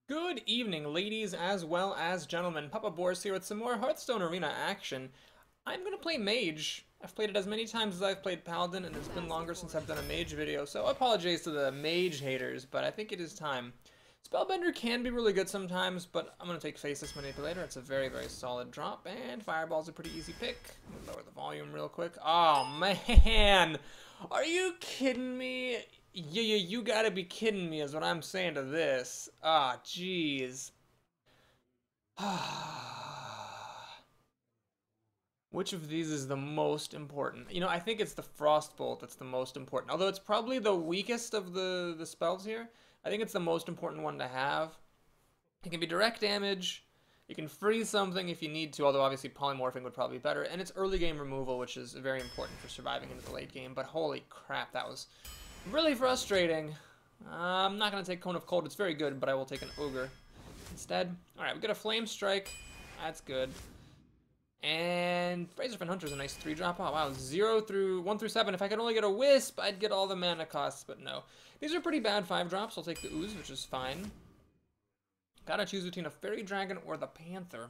Good evening, ladies as well as gentlemen. Papa Boris here with some more Hearthstone Arena action. I'm going to play Mage. I've played it as many times as I've played Paladin, and it's been longer since I've done a Mage video, so apologies to the Mage haters, but I think it is time. Spellbender can be really good sometimes, but I'm going to take Faceless Manipulator. It's a very, very solid drop, and Fireball's a pretty easy pick. I'm gonna lower the volume real quick. Oh, man! Are you kidding me? You gotta be kidding me is what I'm saying to this. Ah, jeez. Which of these is the most important? You know, I think it's the Frostbolt that's the most important. Although it's probably the weakest of the spells here. I think it's the most important one to have. It can be direct damage. You can freeze something if you need to, although obviously polymorphing would probably be better. And it's early game removal, which is very important for surviving into the late game. But holy crap, that was really frustrating. I'm not going to take Cone of Cold. It's very good, but I will take an Ogre instead. Alright, we got a Flame Strike. That's good. And Razorfin Hunter is a nice 3-drop. Oh, wow. 1 through 7. If I could only get a Wisp, I'd get all the mana costs, but no. These are pretty bad 5-drops. I'll take the Ooze, which is fine. Gotta choose between a Fairy Dragon or the Panther.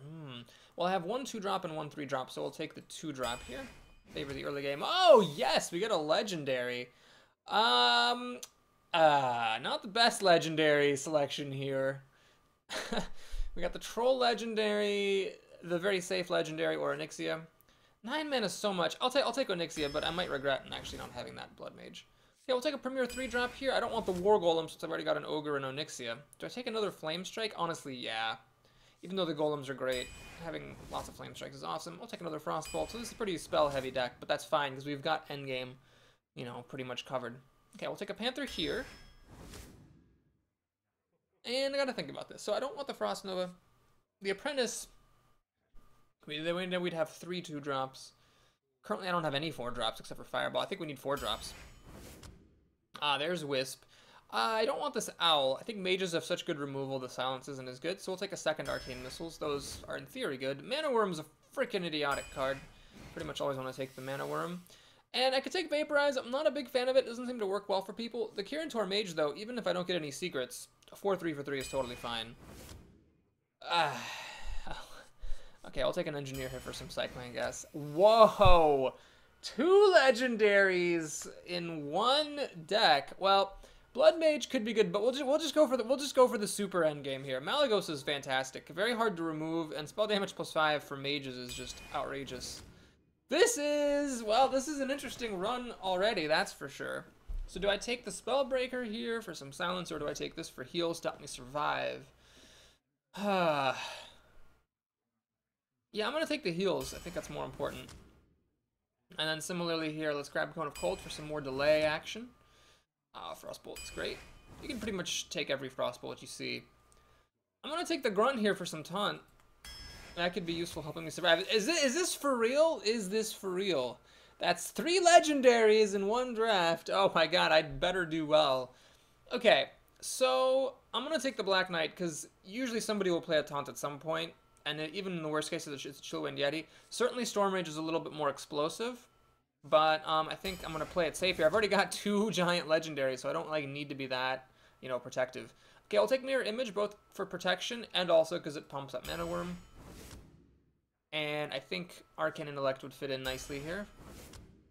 Well, I have 1 2-drop and 1 3-drop, so we'll take the 2-drop here. Favor the early game. Oh, yes! We get a Legendary. Not the best Legendary selection here. We got the Troll Legendary, the very safe Legendary, or Onyxia. 9 mana is so much. I'll take Onyxia, but I might regret actually not having that Blood Mage. Yeah, we'll take a Premier 3-drop here. I don't want the War Golem since I've already got an Ogre and Onyxia. Do I take another Flame Strike? Honestly, yeah. Even though the Golems are great, having lots of Flame Strikes is awesome. I'll take another Frostbolt. So this is a pretty spell-heavy deck, but that's fine because we've got endgame, you know, pretty much covered. Okay, we'll take a Panther here. And I gotta think about this. So I don't want the Frost Nova. The Apprentice, we'd have 3 2-drops. Currently I don't have any 4-drops except for Fireball. I think we need 4-drops. There's Wisp. I don't want this Owl. I think Mages have such good removal, the Silence isn't as good. So we'll take a second Arcane Missiles. Those are in theory good. Mana Worm's a freaking idiotic card. Pretty much always want to take the Mana Worm. And I could take Vaporize. I'm not a big fan of it. It doesn't seem to work well for people. The Kirin Mage, though, even if I don't get any secrets, a 4-3 for 3 is totally fine. Okay, I'll take an Engineer here for some cycling, I guess. Whoa! 2 legendaries in one deck. Well, Blood Mage could be good, but we'll just go for the super end game here. Malygos is fantastic, very hard to remove, and spell damage +5 for mages is just outrageous. This is an interesting run already, that's for sure. So do I take the Spellbreaker here for some silence, or do I take this for heals to help me survive? Yeah, I'm going to take the heals. I think that's more important. And then similarly here, let's grab Cone of Cold for some more delay action. Frostbolt is great. You can pretty much take every Frostbolt you see. I'm going to take the Grunt here for some taunt. That could be useful helping me survive. Is this for real? Is this for real? That's 3 legendaries in one draft. Oh my god, I'd better do well. Okay, so I'm going to take the Black Knight because usually somebody will play a taunt at some point. And even in the worst case, it's a Chillwind Yeti. Certainly Storm Rage is a little bit more explosive. But I think I'm going to play it safe here. I've already got 2 giant legendaries, so I don't need to be that, you know, protective. Okay, I'll take Mirror Image both for protection and also because it pumps up Mana Worm. And I think Arcane Intellect would fit in nicely here.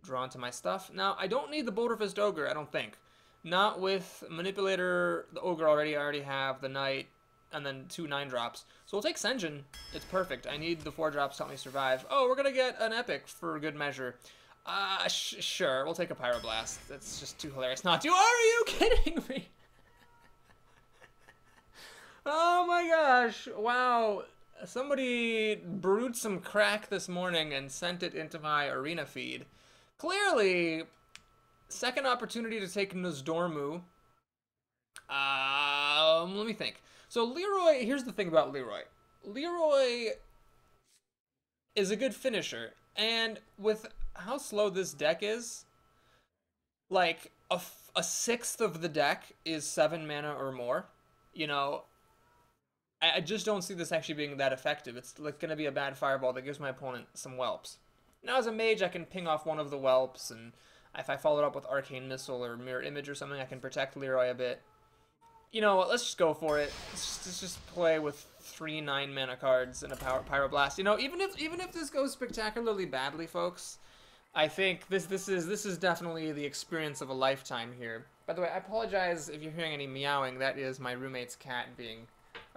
Draw into my stuff. Now, I don't need the Boulder Fist Ogre, I don't think. Not with Manipulator, the Ogre already. I already have the Knight, and then 2 9-drops. So we'll take Sen'jin. It's perfect. I need the 4-drops to help me survive. Oh, we're going to get an Epic for good measure. Sure. We'll take a Pyroblast. That's just too hilarious not to. Are you kidding me? Oh my gosh. Wow. Somebody brewed some crack this morning and sent it into my arena feed. Clearly, second opportunity to take Nozdormu. Let me think. So Leroy, here's the thing about Leroy. Leroy is a good finisher, and with how slow this deck is, like a sixth of the deck is 7 mana or more. You know, I just don't see this actually being that effective. It's like going to be a bad fireball that gives my opponent some whelps. Now as a mage, I can ping off one of the whelps, and if I follow it up with Arcane Missile or Mirror Image or something, I can protect Leroy a bit. You know what? Let's just go for it. Let's just play with 3 9-mana cards and a Pyroblast. You know, even if this goes spectacularly badly, folks, I think this is definitely the experience of a lifetime here. By the way, I apologize if you're hearing any meowing. That is my roommate's cat being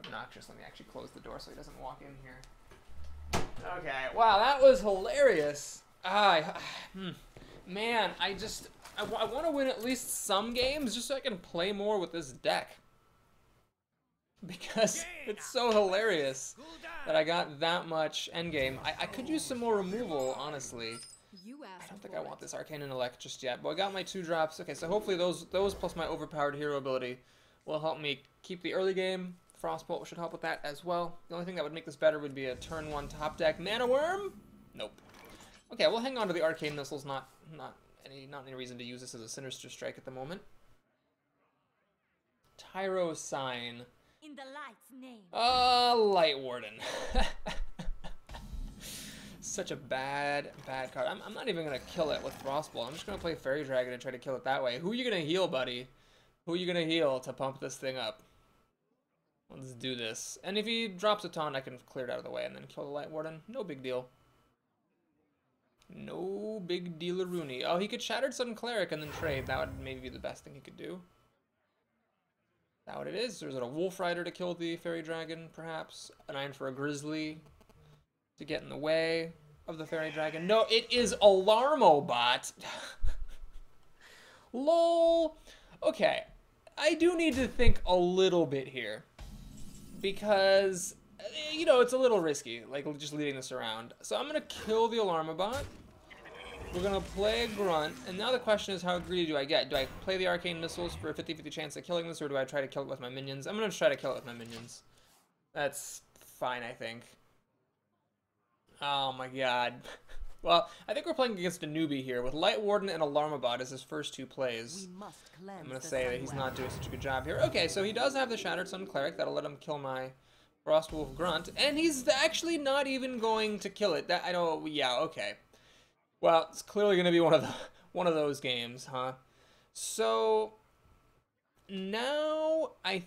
obnoxious. Let me actually close the door so he doesn't walk in here. Okay. Wow, that was hilarious. Man, I want to win at least some games just so I can play more with this deck. Because it's so hilarious that I got that much endgame. I could use some more removal, honestly. I don't think I want this Arcane Intellect just yet, but I got my 2 drops. Okay, so hopefully those plus my overpowered hero ability will help me keep the early game. Frostbolt should help with that as well. The only thing that would make this better would be a turn 1 top deck Mana Worm. Nope. Okay, we'll hang on to the Arcane Missiles. Not any reason to use this as a Sinister Strike at the moment. Tyro Sign. In the light's name. Light Warden. Such a bad card. I'm not even gonna kill it with Frostbolt. I'm just gonna play Fairy Dragon and try to kill it that way. Who are you gonna heal, buddy? Who are you gonna heal to pump this thing up? Let's do this. And if he drops a taunt, I can clear it out of the way and then kill the Light Warden. No big deal. No big deal-a-rooney. Oh, he could Shattered Sun Cleric and then trade. That would maybe be the best thing he could do. Is that what it is? Or is it a Wolf Rider to kill the Fairy Dragon, perhaps? An Iron for a Grizzly to get in the way of the Fairy Dragon. No, it is Alarmobot. Lol. Okay, I do need to think a little bit here. Because, you know, it's a little risky, like just leaving this around. So I'm going to kill the Alarmobot. We're going to play a Grunt. And now the question is, how greedy do I get? Do I play the Arcane Missiles for a 50-50 chance of killing this, or do I try to kill it with my minions? I'm going to try to kill it with my minions. That's fine, I think. Oh my god. Well, I think we're playing against a newbie here, with Light Warden and Alarmobot as his first 2 plays. I'm going to say that he's not doing such a good job here. Okay, so he does have the Shattered Sun Cleric. That'll let him kill my Frostwolf Grunt. And he's actually not even going to kill it. That I don't... Yeah, okay. Well, it's clearly going to be one of those games, huh? So, now I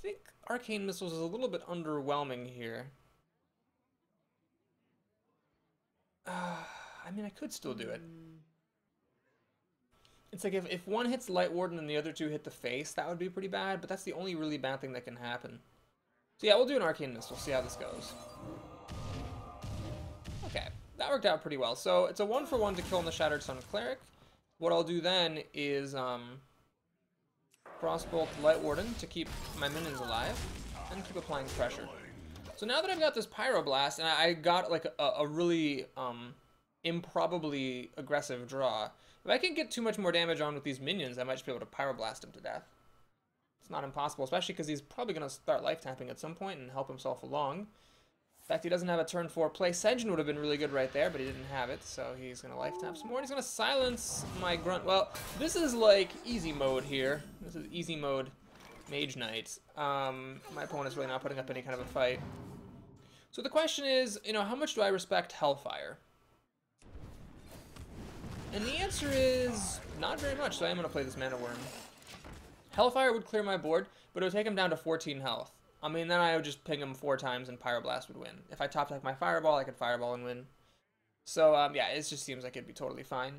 think Arcane Missiles is a little bit underwhelming here. I mean, I could still do it. It's like if one hits Light Warden and the other 2 hit the face, that would be pretty bad, but that's the only really bad thing that can happen. So yeah, we'll do an Arcane Missile, see how this goes. Okay, that worked out pretty well. So it's a 1-for-1 to kill the Shattered Sun Cleric. What I'll do then is Frostbolt Light Warden to keep my minions alive and keep applying pressure. So now that I've got this Pyroblast, and I got like a really improbably aggressive draw, if I can get too much more damage on with these minions, I might just be able to Pyroblast him to death. It's not impossible, especially because he's probably going to start life tapping at some point and help himself along. In fact, he doesn't have a turn 4 play. Senjin would have been really good right there, but he didn't have it, so he's going to life tap some more, and he's going to silence my Grunt. Well, this is like easy mode here. This is easy mode Mage Knight. My opponent's really not putting up any kind of a fight. So the question is, you know, how much do I respect Hellfire? And the answer is not very much, so I am going to play this Mana Worm. Hellfire would clear my board, but it would take him down to 14 health. I mean, then I would just ping him 4 times and Pyroblast would win. If I top deck my Fireball, I could Fireball and win. So, yeah, it just seems like it'd be totally fine.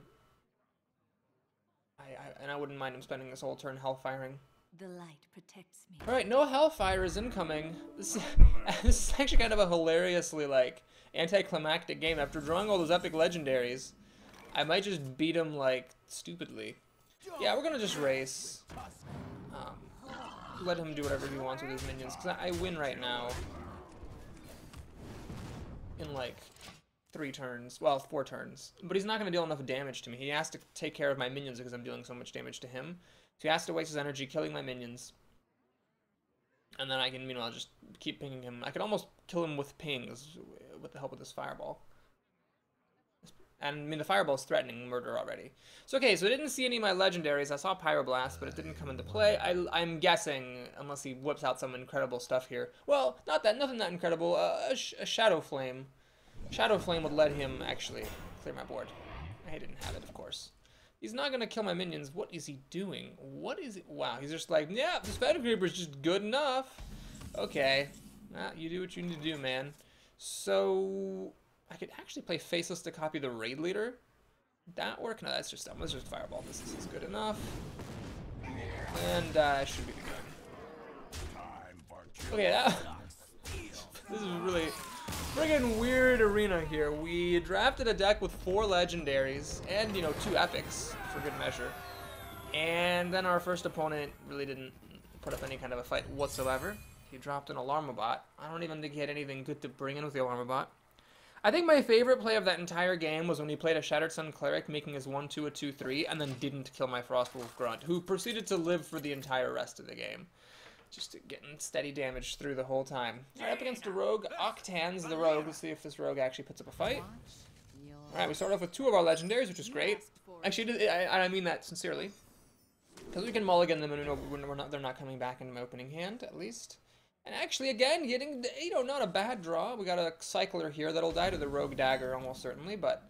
And I wouldn't mind him spending this whole turn Hellfiring. The light protects me. Alright, no Hellfire is incoming. This is actually kind of a hilariously, like, anticlimactic game. After drawing all those epic legendaries, I might just beat him, like, stupidly. Yeah, we're gonna just race. Let him do whatever he wants with his minions, because I win right now. In, like, 3 turns. Well, 4 turns. But he's not gonna deal enough damage to me. He has to take care of my minions because I'm dealing so much damage to him. So he has to waste his energy killing my minions. And then I can, meanwhile, just keep pinging him. I could almost kill him with pings with the help of this Fireball. And, I mean, the Fireball's threatening murder already. So, okay, so I didn't see any of my legendaries. I saw Pyroblast, but it didn't come into play. I'm guessing, unless he whips out some incredible stuff here. Well, nothing that incredible. A Shadow Flame. Shadow Flame would let him actually clear my board. I didn't have it, of course. He's not gonna kill my minions. What is he doing? What is it? Wow, he's just like, yeah, this Phantom Creeper is just good enough. Okay, you do what you need to do, man. So I could actually play Faceless to copy the Raid Leader. Would that work? No, that's just dumb. Let's just Fireball. This is good enough. And should be good. Okay, this is really friggin' weird arena here. We drafted a deck with 4 legendaries and, you know, 2 epics for good measure. And then our first opponent really didn't put up any kind of a fight whatsoever. He dropped an Alarmabot. I don't even think he had anything good to bring in with the Alarmabot. I think my favorite play of that entire game was when he played a Shattered Sun Cleric, making his 1-2 a 2-3, and then didn't kill my Frostwolf Grunt, who proceeded to live for the entire rest of the game. Just getting steady damage through the whole time. Alright, up against a rogue. Octan's the rogue. Let's see if this rogue actually puts up a fight. Alright, we start off with 2 of our legendaries, which is great. Actually, I mean that sincerely. Because we can mulligan them and they're not coming back in my opening hand, at least. And actually, again, getting, you know, not a bad draw. We got a Cycler here that'll die to the Rogue Dagger almost certainly, but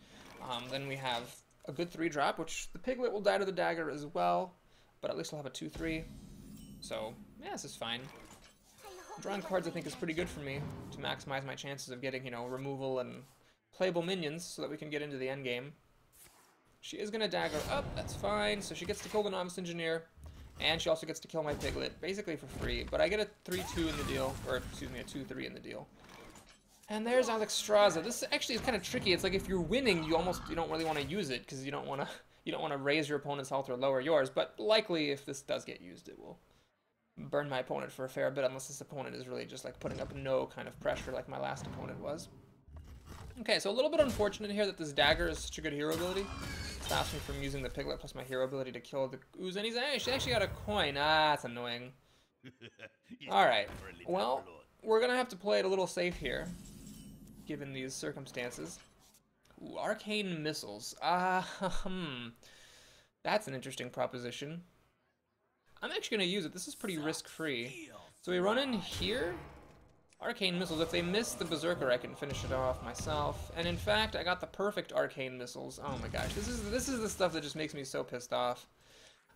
then we have a good 3-drop, which the Piglet will die to the Dagger as well, but at least we'll have a 2-3. So, yeah, this is fine. Drawing cards, I think, is pretty good for me to maximize my chances of getting, you know, removal and playable minions so that we can get into the end game. She is going to Dagger up, that's fine, so she gets to kill the Novice Engineer. And she also gets to kill my Piglet, basically for free. But I get a 3-2 in the deal, or excuse me, a 2-3 in the deal. And there's Alexstrasza. This actually is kind of tricky. It's like if you're winning, you don't really want to use it because you don't want to raise your opponent's health or lower yours. But likely, if this does get used, it will burn my opponent for a fair bit, unless this opponent is really just like putting up no kind of pressure like my last opponent was. Okay, so a little bit unfortunate here that this Dagger is such a good hero ability. Stops me from using the Piglet plus my hero ability to kill the Ooze, and she actually got a coin. Ah, that's annoying. Alright, well, we're gonna have to play it a little safe here, given these circumstances. Ooh, Arcane Missiles. That's an interesting proposition. I'm actually gonna use it. This is pretty risk-free. So we run in here. Arcane Missiles. If they miss the Berserker, I can finish it off myself. And in fact, I got the perfect Arcane Missiles. Oh my gosh, this is the stuff that just makes me so pissed off.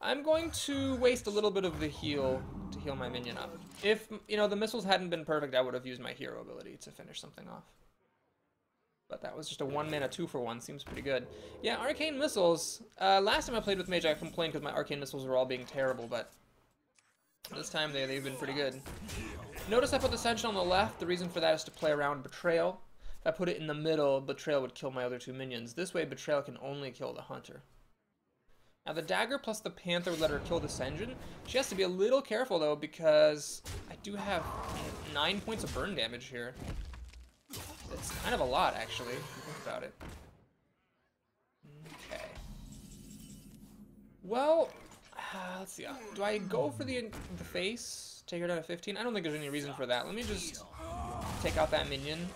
I'm going to waste a little bit of the heal to heal my minion up. If, you know, the missiles hadn't been perfect, I would have used my hero ability to finish something off. But that was just a 1-mana 2-for-1. Seems pretty good. Yeah, Arcane Missiles. Last time I played with Mage, I complained because my Arcane Missiles were all being terrible, but this time they've been pretty good. Notice I put the Sentinel on the left. The reason for that is to play around Betrayal. If I put it in the middle, Betrayal would kill my other 2 minions. This way, Betrayal can only kill the Hunter. Now, the Dagger plus the Panther would let her kill the Senjin. She has to be a little careful, though, because I do have 9 points of burn damage here. It's kind of a lot, actually, if you think about it. Okay. Well, let's see. Do I go for the face? Take her down to 15? I don't think there's any reason for that. Let me just take out that minion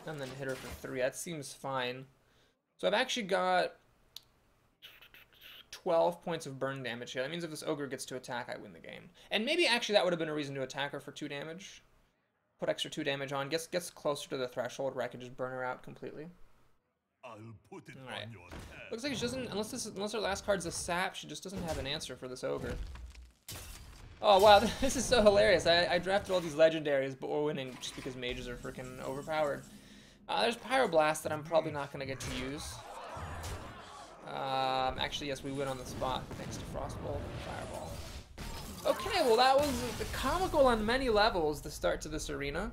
and then hit her for 3. That seems fine. So I've actually got 12 points of burn damage here. That means if this ogre gets to attack, I win the game. And maybe actually that would have been a reason to attack her for 2 damage. Put extra 2 damage on. Gets closer to the threshold where I can just burn her out completely. I'll put it Alright. on your head. Looks like she doesn't, unless her last card's a sap, she just doesn't have an answer for this ogre. Oh wow, this is so hilarious. I drafted all these legendaries, but we're winning just because mages are freaking overpowered. There's Pyroblast that I'm probably not going to get to use. Actually, yes, we win on the spot thanks to Frostbolt and Fireball. Okay, well that was comical on many levels, the start to this arena.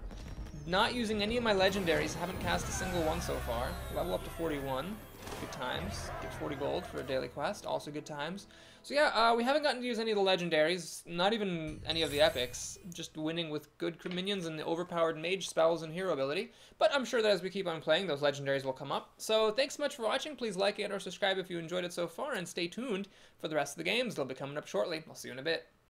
Not using any of my legendaries, haven't cast a single one so far. Level up to 41, good times. Get 40 gold for a daily quest, also good times. So yeah, we haven't gotten to use any of the legendaries, not even any of the epics, just winning with good minions and the overpowered mage spells and hero ability. But I'm sure that as we keep on playing, those legendaries will come up. So thanks so much for watching, please like it or subscribe if you enjoyed it so far, and stay tuned for the rest of the games, they'll be coming up shortly. I'll see you in a bit.